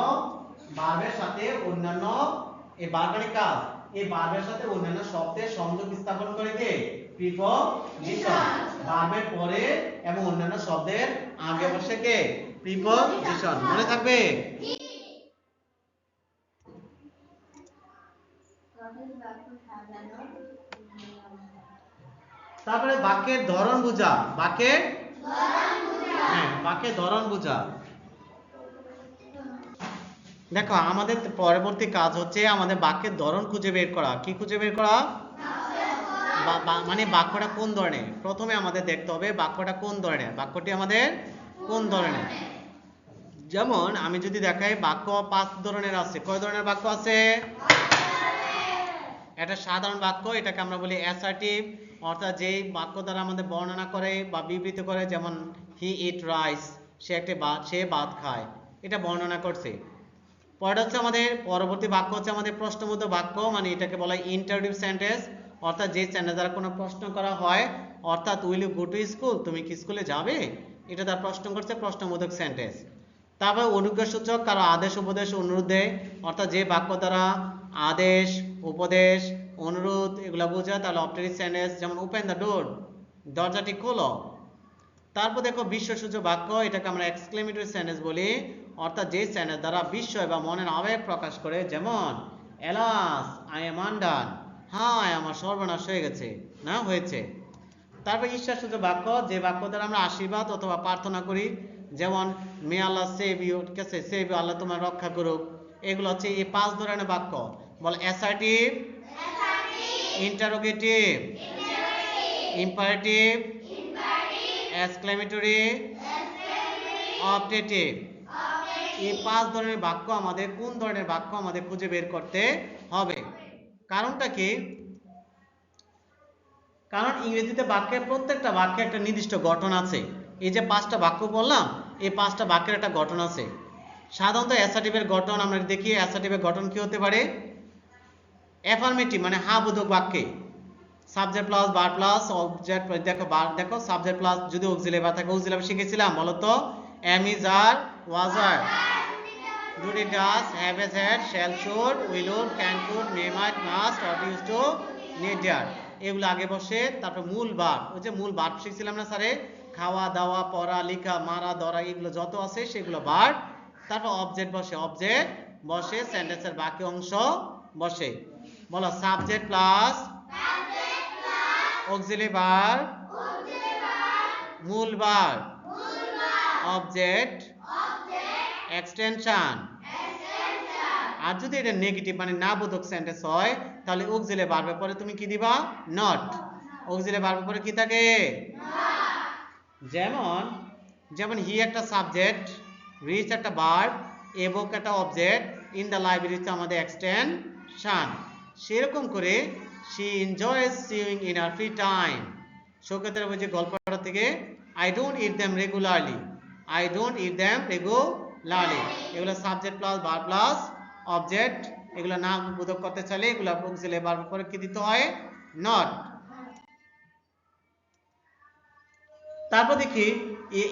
[SPEAKER 1] এই ভার্বের কাজ, এই ভার্বের সাথে অন্যান্য শব্দের সংযোগ স্থাপন করে কে? প্রিপজিশন। ভার্বের পরে এবং অন্যান্য শব্দের আগে বসে কে? প্রিপজিশন। মনে থাকবে? তারপরে বাক্যের ধরন বোঝা, বাক্যের ধরন বোঝা। দেখো আমাদের পরবর্তী কাজ হচ্ছে আমাদের বাক্যের ধরন খুঁজে বের করা। কি খুঁজে বের করা? মানে বাক্যটা কোন ধরনের। প্রথমে আমাদের দেখতে হবে বাক্যটা কোন ধরনের, বাক্যটি আমাদের কোন ধরনের। যেমন আমি যদি দেখাই বাক্য 5 ধরনের আছে। কয় ধরনের বাক্য আছে? এটা সাধারণ বাক্য, এটাকে আমরা বলি অ্যাসার্টিভ, অর্থাৎ যেই বাক্য দ্বারা আমাদের বর্ণনা করে বা বিবৃত করে। যেমন হি ইট রাইস, সে ভাত খায়, এটা বর্ণনা করছে। পরেরটা হচ্ছে আমাদের পরবর্তী বাক্য হচ্ছে আমাদের প্রশ্নবোধক বাক্য, মানে এটাকে বলা হয় ইন্টারোগেটিভ সেন্টেন্স, অর্থাৎ যে সেন্টেন্স দ্বারা কোনো প্রশ্ন করা হয়, অর্থাৎ will you go to school, তুমি কি স্কুলে যাবে, এটা দ্বারা প্রশ্ন করছে, প্রশ্নবোধক সেন্টেন্স। তারপর অনুজ্ঞাসূচক, কারো আদেশ উপদেশ অনুরোধ দেয়, অর্থাৎ যে বাক্য দ্বারা আদেশ উপদেশ অনুরোধ এগুলো বোঝায়, তাহলে অবজেক্টিভ সেন্টেন্স। যেমন ওপেন দ্য ডোর, দরজাটি খোলো। তারপর দেখো বিস্ময়সূচক বাক্য, এটাকে আমরা এক্সক্লেমেটরি সেন্টেন্স বলি, অর্থাৎ যে সেন্টেন্স দ্বারা বিস্ময় বা মনের আবেগ প্রকাশ করে। যেমন এলাস আই এম আন্ডান, হায় আমার সর্বনাশ হয়ে গেছে, না হয়েছে। তারপর ঈশ্বরসূচক বাক্য, যে বাক্য দ্বারা আমরা আশীর্বাদ অথবা প্রার্থনা করি। যেমন মে আল্লাহ সেভ ইউ, ঠিক আছে, সেভ ইউ, আল্লাহ তোমার রক্ষা করুক। এগুলো হচ্ছে এই 5 ধরনের বাক্য। বল assertive, interrogative, imperative, exclamatory, objective. এই 5 ধরনের বাক্য আমাদের কোন ধরনের বাক্য আমাদের খুঁজে বের করতে হবে। কারণটা কি? কারণ ইংরেজিতে বাক্যের প্রত্যেকটা বাক্যে একটা নির্দিষ্ট গঠন আছে। এই যে 5টা বাক্য বললাম, এই 5টা বাক্যের একটা গঠন আছে। সাধারণত অ্যাসার্টিভের গঠন আমরা দেখি, অ্যাসার্টিভের গঠন কি হতে পারে? অ্যাফার্মেটিভ মানে হ্যাঁ বোধক বাক্যে subject plus verb plus object, দেখো সাবজেক্ট প্লাস যদি অক্সিলারি ভার্ব থাকে, অক্সিলারি শিখেছিলাম বলো তো, am is are, was are, do did does, have has had, shall should, will would, can could, may might, must, ought use to, need dare, এগুলো আগে বসে। তারপর মূল ভার্ব, ওই যে মূল ভার্ব শিখছিলাম না স্যারে, খাওয়া দাওয়া পড়া লেখা মারা ধরা এগুলো যত আছে সেগুলো ভার্ব। তারপর অবজেক্ট বসে সেন্টেন্সের বাকি অংশ বসে। বলো সাবজেক্ট প্লাস অক্সিলারি ভার্ব, মূল ভার্ব, অবজেক্ট, এক্সটেনশন। আর যদি এটা নেগেটিভ মানে না বোধক সেন্টেন্স হয় তাহলে অক্সিলারি ভার্বের পরে তুমি কি দিবা? নট। অক্সিলারি ভার্বের পরে কি থাকে? যেমন হি একটা সাবজেক্ট, রিচ একটা ভার্ব, এবক একটা অবজেক্ট, ইন দ্য লাইব্রেরি হচ্ছে আমাদের এক্সটেনশন। সেরকম করে she enjoys sewing in her free time. শৌকতের ওই যে গল্পটা থেকে I don't eat them regularly. I don't eat them regularly. এগুলো subject plus verb plus object, এগুলো নাম বোধক করতে চাইলে এগুলো অক্সিলারি ভার্বের পরে কি দিতে হয়? নট। তারপর দেখি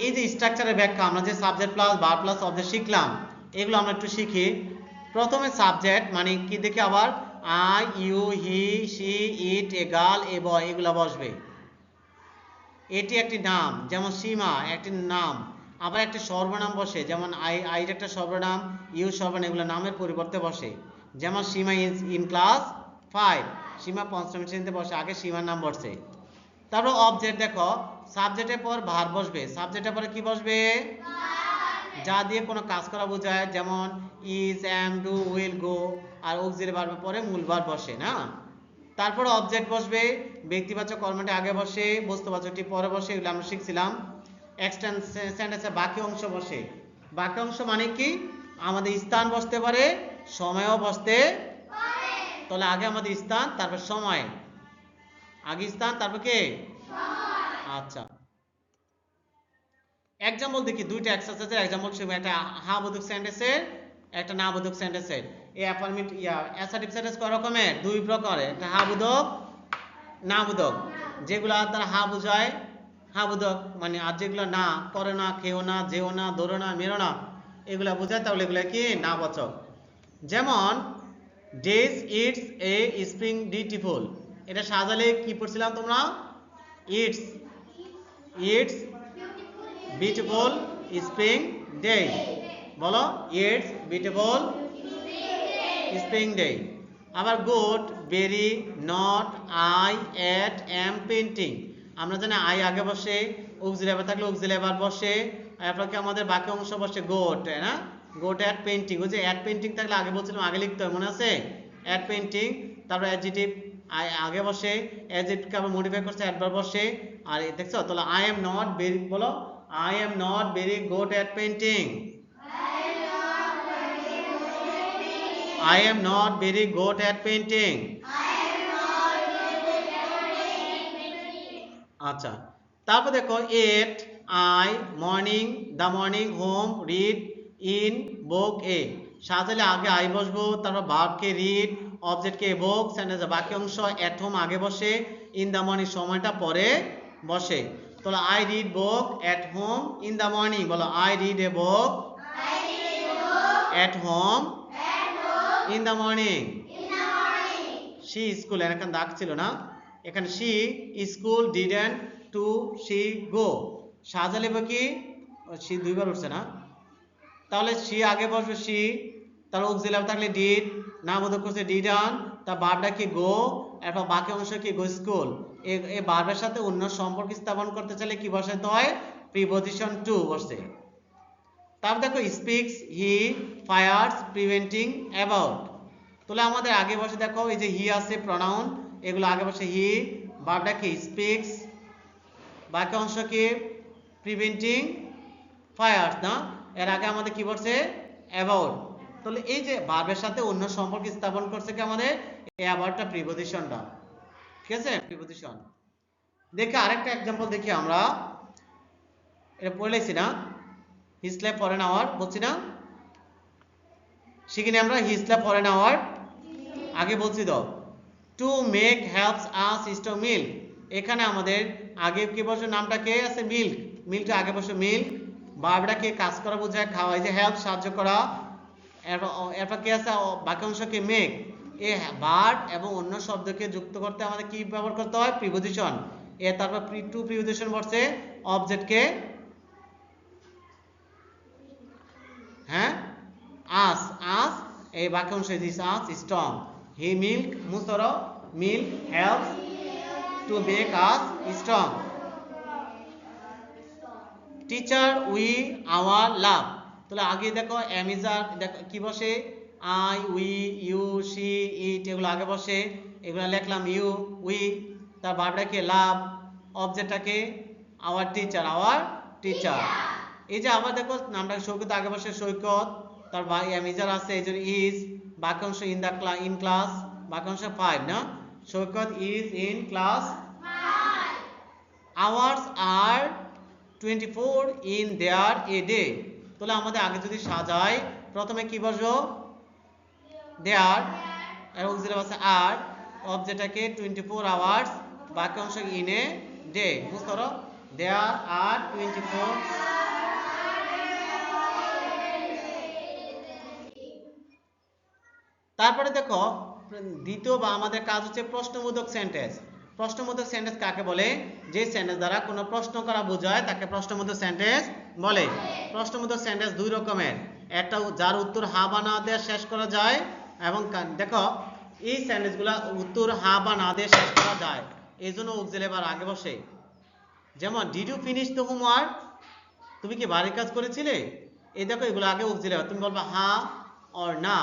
[SPEAKER 1] এই যে স্ট্রাকচারের ব্যাখ্যা, আমরা যে subject plus verb plus object শিখলাম এগুলো আমরা একটু শিখি। প্রথমে সাবজেক্ট মানে কি দেখি আবার, I, you, he, she, it, a girl, a boy, এগুলো বসবে। এটি একটি নাম, যেমন সীমা একটি নাম। আবার একটি সর্বনাম বসে, যেমন আই একটা সর্বনাম, ইউ সর্বনাম, এগুলো নামের পরিবর্তে বসে। যেমন সীমা ইন ক্লাস 5, সীমা 5ম শ্রেণীতে বসে, আগে সীমার নাম বসে। তারপর অবজেক্ট, দেখো সাবজেক্টের পর ভার্ব বসবে, সাবজেক্টের পরে কি বসবে? যা দিয়ে কোনো কাজ করা বোঝায়, যেমন is, am, do, will, go. আর অক্সিলারি ভার্বের পরে মূল ভার্ব বসে না। তারপর অবজেক্ট বসবে, ব্যক্তিবাচক কর্মটি আগে বসে, বস্তুবাচকটি পরে বসে, এগুলো আমরা শিখছিলাম। এক্সটেনশন সেন্টেন্সের বাকি অংশ বসে। বাকি অংশ মানে কি? আমাদের স্থান বসতে পারে, সময়ও বসতে পারে। তাহলে আগে আমাদের স্থান, তারপর সময়। আগে স্থান, তারপর কি? আচ্ছা, এক্সাম্পল দেখি, দুইটা এক্সারসাইজের এক্সাম্পল শিখব, একটা হ্যাঁ বোধক সেন্টেন্সের, একটা না বোধক সেন্টেন্সের। এই অ্যাফার্মেটিভ অ্যাসার্টিভ সেন্টেন্স কয় রকমের? দুই প্রকার, একটা হ্যাঁ বোধক, না বোধক। যেগুলো তারা হ্যাঁ বোঝায়, হ্যাঁ বোধক মানে, আর যেগুলো না, করো না, খেও না, যেও না, ধরো না, মেরো না, এগুলা বোঝায়, তাহলে এগুলো কি? না বাচক। যেমন days it's a spring beautiful, এটা সাজালে কি পড়ছিলাম তোমরা? It's beautiful spring day. বলো ইটস বিউটিফুল স্প্রিং ডে। আবার good, very, not, I, at, am, painting. আমরা জানি আই আগে বসে, অক্সিলারি ভার্ব থাকলে অক্সিলারি ভার্ব বসে, এরপর কি আমাদের বাকি অংশ বসে গোট, না? গোট অ্যাট পেন্টিং, ওই যে অ্যাট পেন্টিং থাকলে আগে বলছিলাম আগে লিখতে হয়, মনে আছে? At painting. তারপর অ্যাডজেক্টিভ আগে বসে, অ্যাডজেক্টিভকে আবার মডিফাই করছে, অ্যাডভার্ব বসে। আর দেখছো তাহলে আই এম নট ভেরি, বলো I am not very good at painting. I am not very good at painting. আচ্ছা, তারপর দেখো at, I, morning, the morning, home, read, in, book, a. সাজালে আগে আই বসবো, তারপর ভার্বকে রিড, অবজেক্টকে বুক, সেন্টেন্সের বাকি অংশ এট হোম আগে বসে, ইন দ্য মর্নিং সময়টা পরে বসে। তাহলে I read book at home in the morning. বলো I read a book at home in the morning. She school, এখানে দাগ ছিল না, এখানে she school didn't to she go। সাজালে কি? she দুইবার উঠছে না, তাহলে she আগে বসবে she, তার অক্সিলারি থাকলে did, না বোধক করছে didn't, তার ভার্বটা কি go, এরপর বাকি অংশ কি go school। এই ভার্বের সাথে অন্য সম্পর্ক স্থাপন করতে চাইলে কি বসাতে হয়? প্রিপজিশন to বসে। তারপর দেখো speaks, he, fires, preventing, about. তাহলে আমাদের আগে বসে দেখো এই যে হি আছে প্রনাউন, এগুলো আগে বসে হি, ভার্বটা কি স্পিক্স, বাকি অংশ কি প্রিভেন্টিং, ফায়ার্স না, এর আগে আমাদের কি বসে? অ্যাবাউট। তাহলে এই যে ভার্বের সাথে অন্য সম্পর্ক স্থাপন করছে কি আমাদের? এই অ্যাবাউটটা প্রিপজিশনটা, ঠিক আছে? প্রিপজিশন। দেখে আরেকটা एग्जांपल দেখি আমরা এটা পড়েছি না হি স্লেপ ফর অ্যান আওয়ার বলছি না সেখানে আমরা হি স্লেপ ফর অ্যান আওয়ার আগে বলছি তো to make helps us store milk এখানে আমাদের আগে কি বসে নামটা কে আছে মিল্ক মিল্কটা আগে বসে মিল্ক ভার্বটা কে কাজ করা বোঝায় খাওয়া এই যে হেল্প সাহায্য করা এরপর কি আছে বাকি অংশকে মেক এ ভার্ব এবং অন্য শব্দকে যুক্ত করতে আমাদের কি ব্যবহার করতে হয় প্রিপোজিশন এ তারপর টু প্রিপোজিশন বসছে অবজেক্টকে হ্যাঁ আস আস এই বাকি অংশে this us strong he milk মুস্তর milk helps to make us strong teacher we our love তাহলে আগে দেখো অ্যামিজার দেখো কি বসে I we you see it এগুলো আগে বসে এগুলো লিখলাম ইউ উই তার ভার্বটাকে লাভ অবজেক্টটাকে আওয়ার টিচার এই যে আবার দেখো নামটা সৈকত আগে বসে সৈকত তার অ্যামিজার আছে এই জন্য ইজ বাকি অংশ ইন ক্লাস বাকি অংশ 5 না Saikat is in class 5 hours are 24 in there a day তাহলে আমাদের আগে যদি সাজাই প্রথমে কি বসবো there এবং জিরো আছে আর অবজেক্টটাকে 24 আওয়ার্স বাকি অংশ ইন এ ডে বুঝতে পারো there are 24 তারপরে দেখো দ্বিতীয় বা আমাদের কাজ হচ্ছে প্রশ্নবোধক সেন্টেন্স প্রশ্নবোধক সেন্টেন্স কাকে বলে যে সেন্টেন্স দ্বারা কোনো প্রশ্ন করা বোঝায় তাকে প্রশ্নবোধক সেন্টেন্স বলে প্রশ্নবোধক সেন্টেন্স দুই রকমের একটা যার উত্তর হা বা না দিয়ে শেষ করা যায় এবং দেখো এই সেন্টেন্সগুলো উত্তর হা বা না দিয়ে শেষ করা যায় এইজন্য অক্সিলারি ভার্ব আগে বসে যেমন did you finish the homework তুমি কি বাড়ির কাজ করেছিলে এই দেখো এগুলো আগে অক্সিলারি তুমি বলবা হা অর না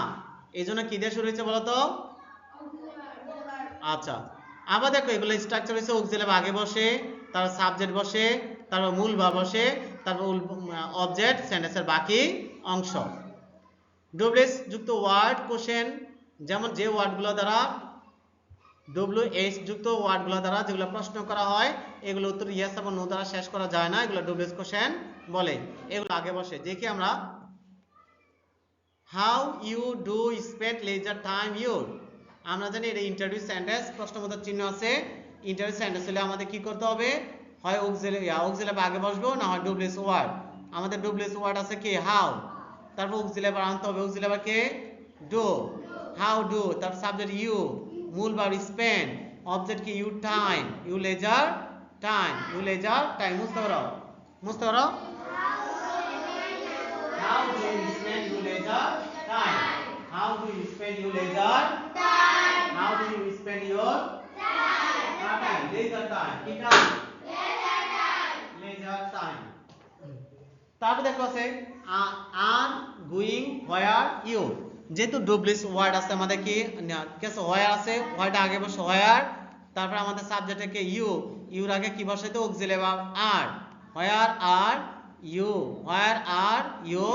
[SPEAKER 1] এইজন্য কি দিয়ে শুরু হয়েছে বলো তো আচ্ছা আবার দেখো এগুলো স্ট্রাকচার হয়েছে অক্সিলারি আগে বসে তারপর সাবজেক্ট বসে তারপর মূল ভার্ব বসে তারপর অবজেক্ট সেন্টেন্সের বাকি অংশ ডব্লিউএস যুক্ত ওয়ার্ড কোশ্চেন যেমন যে ওয়ার্ডগুলো দ্বারা ডব্লিউএস যুক্ত ওয়ার্ডগুলো দ্বারা যেগুলো প্রশ্ন করা হয় এগুলো উত্তর ইয়েস এবং নো দ্বারা শেষ করা যায় না এগুলো ডব্লিউএস কোশ্চেন বলে এগুলো আগে বসে দেখি আমরা how you do spend leisure time your আমরা জানি এটা ইন্টারভিউ সেন্টেন্স প্রশ্নবোধক চিহ্ন আছে ইন্টারভিউ সেন্টেন্স হলে আমাদের কি করতে হবে হয় অক্সিলারি আগে বসবো না হয় ডব্লিউএস ওয়ার্ড আমাদের ডব্লিউএস ওয়ার্ড আছে কি হাউ তারপর অক্সিলারি আনতে হবে অক্সিলারি কে ডু হাউ ডু তারপর সাবজেক্ট ইউ মূল ভার্ব স্পেন্ড অবজেক্ট কি you time you leisure time মুস্তাফরা how do you spend your leisure time how do you spend your leisure time how do you spend your time leisure time কি time leisure time তারপর দেখো আছে are going where you যেহেতু W S word আছে আমাদের কি case হোয়ার আছে হোয়ারটা আগে বসে হোয়ার তারপর আমাদের সাবজেক্টে কি ইউর আগে কি বসে তো অক্সিলারি ভার্ব আর where are you where are you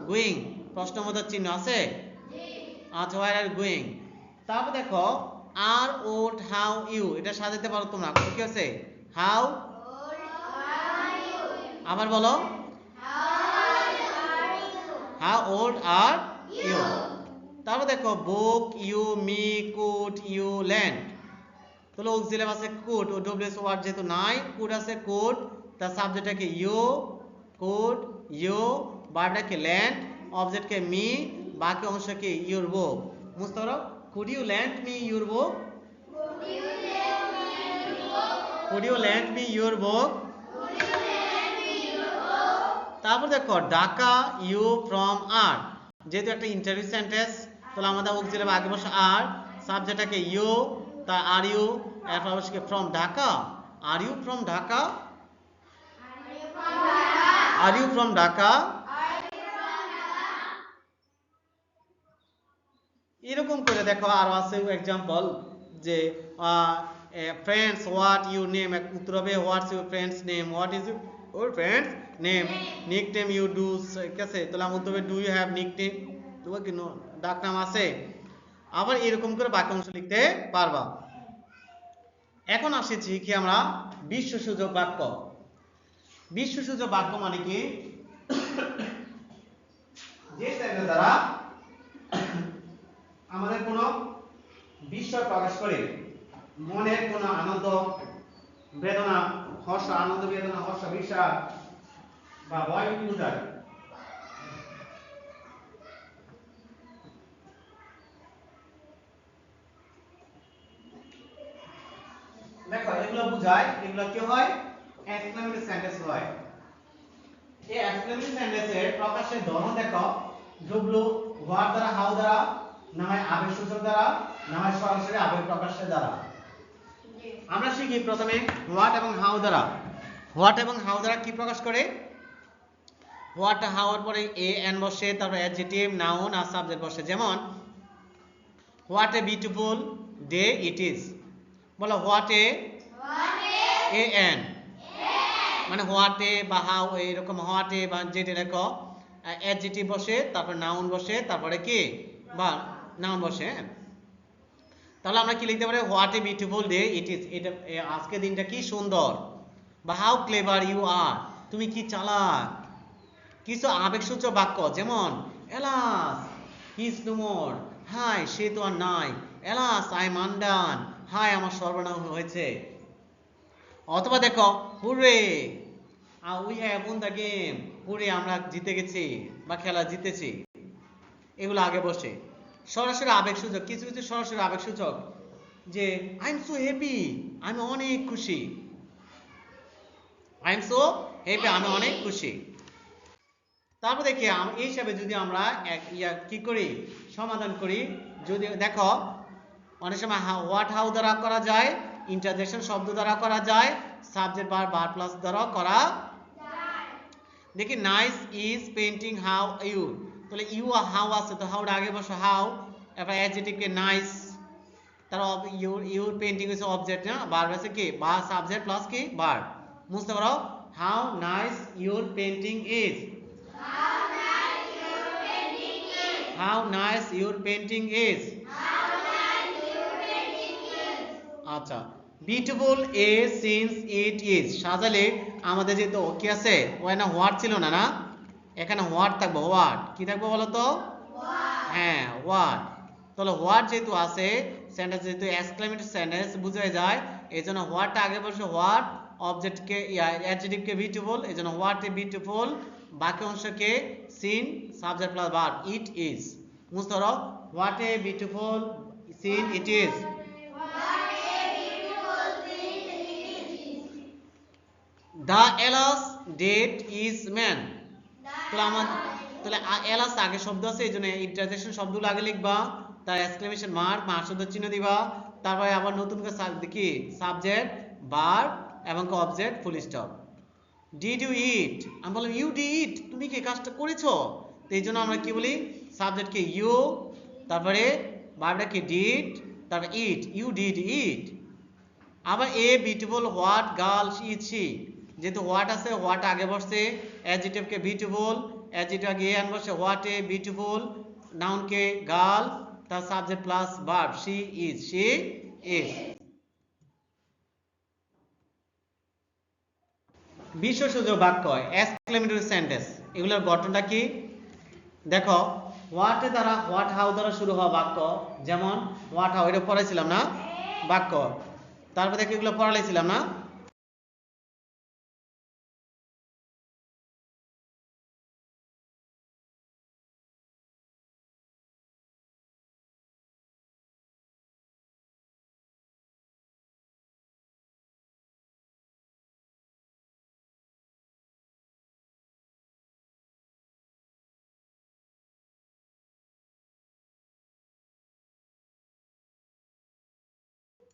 [SPEAKER 1] going প্রশ্নবোধক চিহ্ন আছে আচ্ছা হোয়ার আর গোইং তারপর দেখো আর ওল্ড হাউ ইউ এটা সাজাতে পারো তোমরা কি আছে হাউ আবার বলো হাউ ওল্ড আর ইউ তারপর দেখো book you me could you lend তাহলে অক্সিলারি আছে কুড ও ডব্লিউএস ওয়ার্ড যেহেতু নাই কুড আছে কুড তার সাবজেক্টটাকে ইউ কুড ইউ ভার্বটাকে ল্যান্ড অবজেক্টকে মি বাকি অংশকে ইউর বুক মুস্তাফরা could you lend me your book could you lend me your book তারপর দেখো ঢাকা ইউ ফ্রম আর যেহেতু একটা ইন্টারভিউ সেন্টেন্স তাহলে আমাদের অক্সিলারি আগে বসে আর সাবজেক্টটাকে ইউ তার আর ইউ এরপর বসে from Dhaka are you from Dhaka are you from Dhaka এরকম করে দেখো আরো আছে এক্সাম্পল যে ফ্রেন্ডস হোয়াট ইউ নেম উত্তর হবে what's your friends name what is your friends name nickname you do ঠিক আছে তাহলে আমার উত্তর হবে ডু ইউ হ্যাভ নিকনেম তোমার কি ডাকনাম আছে আবার এরকম করে বাক্যাংশ লিখতে পারবা এখন আসছি কি আমরা বিশ্বসূচক বাক্য। বিশ্বসূচক বাক্য মানে কি, যে সেন্টেন্স দ্বারা আমাদের কোনো বিষয় প্রকাশ করে মনের কোনো আনন্দ বেদনা, হর্ষ, আনন্দ বেদনা, হর্ষ, বিষাদ বা ভয় বোঝায়। দেখো এগুলো বুঝায়, এগুলো কি হয়, এক্সক্লেমেটরি সেন্টেন্স হয়। এই এক্সক্লেমেটরি সেন্টেন্সের প্রকাশের ধরন দেখো, ডব্লিউ হোয়াট দ্বারা, হাউ দ্বারা, না হয় আবেগসূচক দ্বারা, না হয় সরাসরি আবেগ প্রকাশের দ্বারা। আমরা শিখি প্রথমে হোয়াট এবং হাউ দ্বারা। হোয়াট এবং হাউ দ্বারা কি প্রকাশ করে, হোয়াট হাউ এর পরে এ এন বসে, তারপর অ্যাডজেক্টিভ, নাউন আর সাবজেক্ট বসে। যেমন what a beautiful day it is. বলো হোয়াট এ এন, মানে হোয়াট এ বা হাউ, এরকম হোয়াট এ বা যেটা রেখো অ্যাডজেক্টিভ বসে, তারপর নাউন বসে, তারপরে কি বা নাউন বসে। তাহলে আমরা কি লিখতে পারি, what a beautiful day it is, এটা আজকে দিনটা কি সুন্দর। বা হাউ ক্লেভার ইউ আর, তুমি কি চালাক। কিছু আবেগসূচক বাক্য যেমন alas he is no more, হাই সে তো আর নাই, এলাস আই এম আনডান, হাই আমার সর্বনাশ হয়েছে। অথবা দেখো hurrah we have won the game, hurrah আমরা জিতে গেছি বা খেলা জিতেছি, এগুলো আগে বসে। সরাসরি আবেগসূচক, কিছু কিছু সরাসরি আবেগসূচক, যে আই এম সো হ্যাপি, আমি অনেক খুশি, আই এম সো হ্যাপি, আমি অনেক খুশি। তারপর দেখি এই হিসাবে যদি আমরা কি করি, সমাধান করি। যদি দেখো অনেক সময় হোয়াট হাউ দ্বারা করা যায়, ইন্টারজেকশন শব্দ দ্বারা করা যায়, সাবজেক্ট ভার্ব প্লাস দ্বারা করা যায়। দেখি nice is painting how you, তাহলে ইউ হাউ আছে, তো হাউটা আগে বসো হাউ, এরপর অ্যাডজেক্টিভ কে নাইস, তার ইউর পেইন্টিং হচ্ছে অবজেক্ট, না ভার্ব আছে কি বা সাবজেক্ট প্লাস কি ভার্ব। বুঝতে পারো, how nice your painting is, how nice your painting is, আচ্ছা। Beautiful a scene it is, সাজালে আমাদের যেহেতু কি আছে, ওখানে হোয়াট ছিল না, না এখানে হোয়াট থাকবে, হোয়াট কি থাকবে বলো তো, হ্যাঁ হোয়াট। তাহলে হোয়াট যেহেতু আছে, সেন্টেন্স যেহেতু এক্সক্লেমেটরি সেন্টেন্স বুঝাই যায়, এই জন্য হোয়াটটা আগে বসে, হোয়াট অবজেক্টকে অ্যাডজেক্টিভকে বিউটিফুল, এই জন্য হোয়াট এ বিউটিফুল, বাকি অংশকে scene subject plus verb it is. বুঝতে পারো, what a beautiful scene it is. The alas dead is man, তাহলে এলাস আগে শব্দ আছে, এই জন্য ইন্টারজেকশন শব্দগুলো আগে লিখবা, তার এক্সক্লেমেশন মার্ক বা শব্দ চিহ্ন দিবা, তারপরে আবার নতুন করে দেখি সাবজেক্ট ভার্ব এবং object full stop. Did you eat, আমি বললাম ইউ ডিড, তুমি কি কাজটা করেছো, তো এই জন্য আমরা কি বলি, সাবজেক্টকে ইউ, তারপরে ভার্বটা কি ডিড, তারপরে ইট, ইউ ডিড ইট। আবার a beautiful what girl is she, যেহেতু হোয়াট আছে, হোয়াট আগে বসছে, অ্যাডজেক্টিভকে বিউটিফুল, অ্যাডজেক্টিভ আগে এন বসে, হোয়াট এ বিউটিফুল, নাউনকে গার্ল, তার subject plus verb she is, she is. বিশ্বসূচক বাক্য এক্সক্লেমেটরি সেন্টেন্স, এগুলোর গঠনটা কি দেখো, হোয়াট দ্বারা, হোয়াট হাউ দ্বারা শুরু হওয়া বাক্য, যেমন হোয়াট হাউ, এটা পড়াইছিলাম না বাক্য, তারপর দেখো এগুলো পড়াইছিলাম না।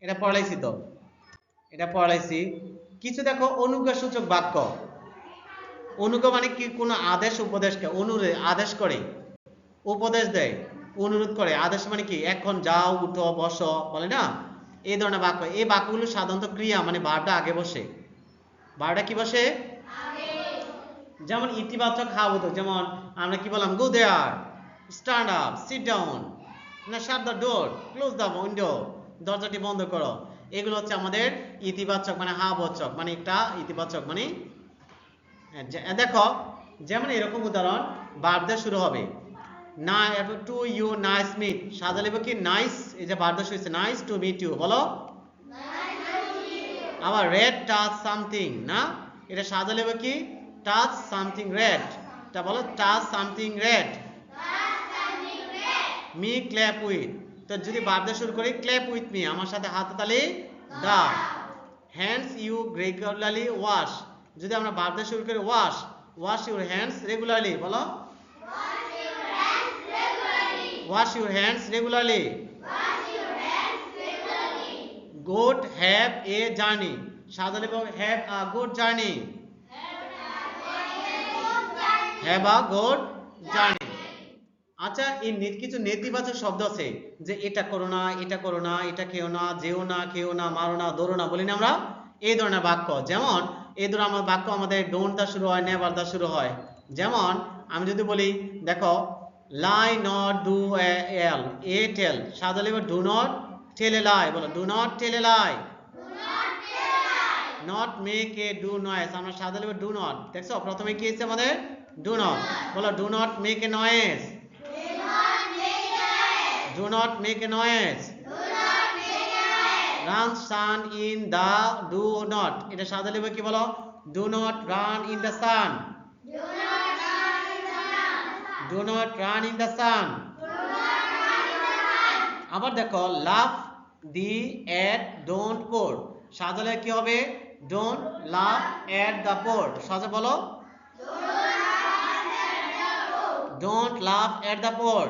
[SPEAKER 1] এটা পড়াইছি তো, এটা পড়াইছি। কিছু দেখো অনুজ্ঞাসূচক বাক্য, অনুজ্ঞা মানে কি, কোনো আদেশ উপদেশকে আদেশ করে, উপদেশ দেয়, অনুরোধ করে। আদেশ মানে কি, এখন যাও, উঠো, বসো, বলে না, এই ধরনের বাক্য। এই বাক্যগুলো সাধারণত ক্রিয়া মানে ভার্বটা আগে বসে, ভার্বটা কি বসে, যেমন ইতিবাচক হাউ হতো, যেমন আমরা কি বললাম, গো দেয়ার, স্ট্যান্ড আপ, সিট ডাউন, না শাট the door, close the window, দরজাটি বন্ধ করো। এগুলো হচ্ছে আমাদের ইতিবাচক মানে হা-বাচক, মানে একটা ইতিবাচক মানে দেখো যেমন এরকম উদাহরণ ভার্ব দিয়ে শুরু হবে না, টু ইউ নাইস মিট, সাদা লিখব কি নাইস, এই যে ভার্ব দিয়ে শুরু হয়েছে নাইস টু মিট ইউ, বলো। আবার রেড টাচ সামথিং না, এটা সাদা লিখব কি টাচ সামথিং রেড, এটা বলো touch something red. Me clap with, তো যদি ভার্ব দিয়ে শুরু করি ক্ল্যাপ উইথ মি, আমার সাথে হাততালি দাও। হ্যান্ডস ইউ রেগুলারলি ওয়াশ, যদি আমরা ভার্ব দিয়ে শুরু করি wash, wash your hands regularly, বলো wash your hands regularly. Good have a journey, সাদা লিখব have a good journey, have a good journey. আচ্ছা এই কিছু নেতিবাচক শব্দ আছে যে এটা করো না, এটা করো না, এটা খেও না, যেও না, খেও না, মারো না, ধরো না, বলি না আমরা এই ধরনের বাক্য। যেমন এই ধরনের আমার বাক্য আমাদের ডোন্ট দা শুরু হয়, নেভার দা শুরু হয়। যেমন আমি যদি বলি দেখো লাই নট ডু এল এ টেল, সাদা লিখব do not tell a lie, বলো do not tell a lie. Not make a do noise, আমরা সাদা লিখব ডু নট, দেখছো প্রথমে কি হয়েছে আমাদের ডু নট, বলো do not make a noise, do not make a noise, run sun in the do not, এটা সাদা লিখবে কি বলো do not run in the sun, do not run in the sun। আবার দেখো laugh the at don't pour, সাদা লিখে কি হবে don't laugh at the poor, সাদা বলো don't laugh at the poor।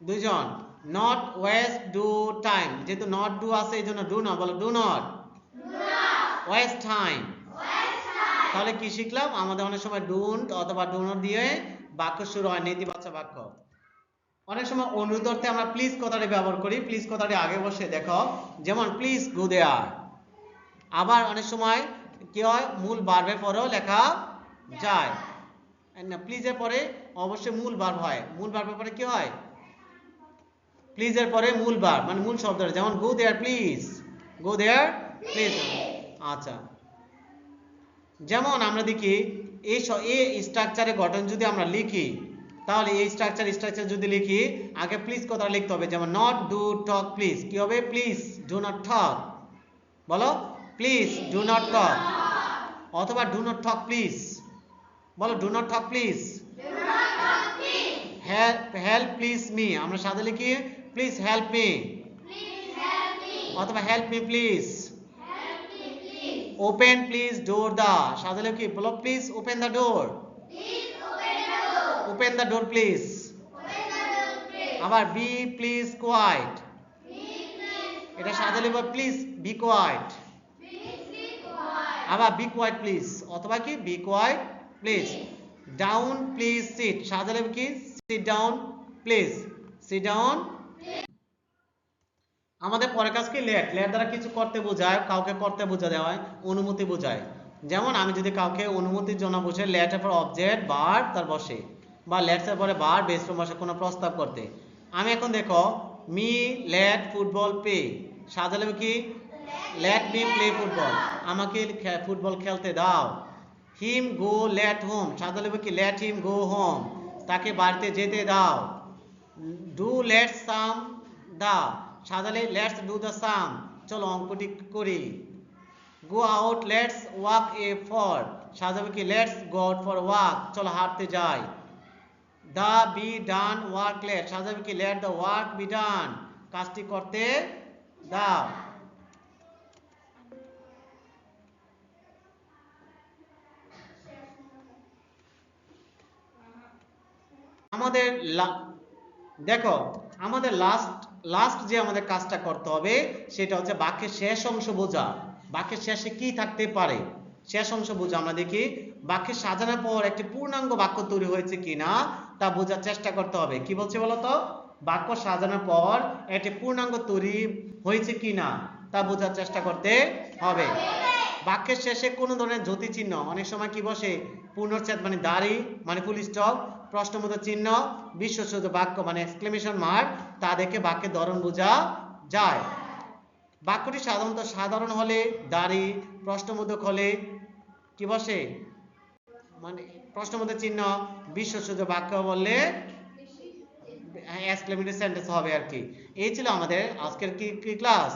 [SPEAKER 1] দুইজন নট ওয়েস্ট ডু টাইম, যেহেতু নট ডু আছে এই জন্য ডু নট, বলো ডু নট ওয়েস্ট টাইম। তাহলে কি শিখলাম, আমাদের অনেক সময় ডোন্ট অথবা ডু নট দিয়ে বাক্য শুরু হয়, নেতিবাচক বাক্য। অনেক সময় অনুরোধ করতে আমরা প্লিজ কথাটি ব্যবহার করি, প্লিজ কথাটি আগে বসে দেখো, যেমন প্লিজ গো দেয়ার। আবার অনেক সময় কি হয় মূল ভার্বের পরেও লেখা যায় না, প্লিজের পরে অবশ্যই মূল ভার্ব হয়, মূল ভার্বের পরে কি হয় প্লিজের পরে মূল ভার্ব মানে মূল শব্দ, যেমন গো দেয়ার প্লিজ, গো দেয়ার প্লিজ। আচ্ছা যেমন আমরা দেখি এই স্ট্রাকচারে গঠন যদি আমরা লিখি, তাহলে এই স্ট্রাকচার যদি লিখি আগে প্লিজ কথা লিখতে হবে, যেমন নট ডু টক প্লিজ, কি হবে প্লিজ ডু নট টক, বলো প্লিজ ডু নট টক, অথবা ডু নট টক প্লিজ, বলো do not talk please. Help please me, আমরা সাদা লিখি প্লিজ হেল্প মি, অথবা help me please. Open please door the, সাদা লিখি বলো please open the door, open the door please. আবার বি প্লিজ কোয়াইট, এটা সাদা লিখব প্লিজ বি কোয়াইট, আবার বি কোয়াইট প্লিজ, অথবা কি be quiet please. Down please sit, সাদা লিখব কি sit down please, sit down. আমাদের পরের কাজ কি লেট, লেট দ্বারা কিছু করতে বোঝায়, কাউকে করতে বোঝা দেওয়া হয়, অনুমতি বোঝায়। যেমন আমি যদি কাউকে অনুমতির জন্য বসে লেট এর পর অবজেক্ট ভার্ব তার বসে, বা লেটস এর পরে ভার্ব বেস ফর্ম বসে কোনো প্রস্তাব করতে। আমি এখন দেখো মি লেট ফুটবল প্লে, সাজালে কি লেট মি প্লে ফুটবল, আমাকে ফুটবল খেলতে দাও। হিম গো লেট হোম, সাজালে কি লেট হিম গো হোম, তাকে বাড়িতে যেতে দাও। ডু লেটস সাম দা, সাজালে লেটস ডু দ্য সাম, চলো অঙ্কটি করি। Go out let's walk A for, সাজাবে কি let's go out for walk, চলো হাঁটতে যাই। দা বি ডান ওয়ার্ক লেট, সাজাবে কি let the work be done, কাজটি করতে দাও। আমাদের দেখো আমাদের লাস্ট যে আমাদের কাজটা করতে হবে সেটা হচ্ছে বাক্যের শেষ অংশ বোঝা, বাক্যের শেষে কি থাকতে পারে শেষ অংশ বোঝা। আমরা দেখি বাক্যের সাজানোর পর একটি পূর্ণাঙ্গ বাক্য তৈরি হয়েছে কিনা তা বোঝার চেষ্টা করতে হবে। কি বলছে বলতো, বাক্য সাজানোর পর একটি পূর্ণাঙ্গ তৈরি হয়েছে কিনা তা বোঝার চেষ্টা করতে হবে। বাক্যের শেষে কোনো ধরনের যতি চিহ্ন, অনেক সময় কি বসে, পূর্ণচ্ছেদ মানে দাড়ি মানে ফুল স্টপ, প্রশ্নবোধক চিহ্ন, বিশ্বসূচক বাক্য মানে এক্সক্লেমেশন মার্ক, তা দেখে বাক্যের ধরন বোঝা যায়। বাক্যটি সাধারণত সাধারণ হলে দাড়ি, প্রশ্নবোধক হলে কি বসে মানে প্রশ্নবোধক চিহ্ন, বিশ্বসূচক বাক্য বললে এক্সক্লেমেটরি সেন্টেন্স হবে আর কি। এই ছিল আমাদের আজকের কি ক্লাস।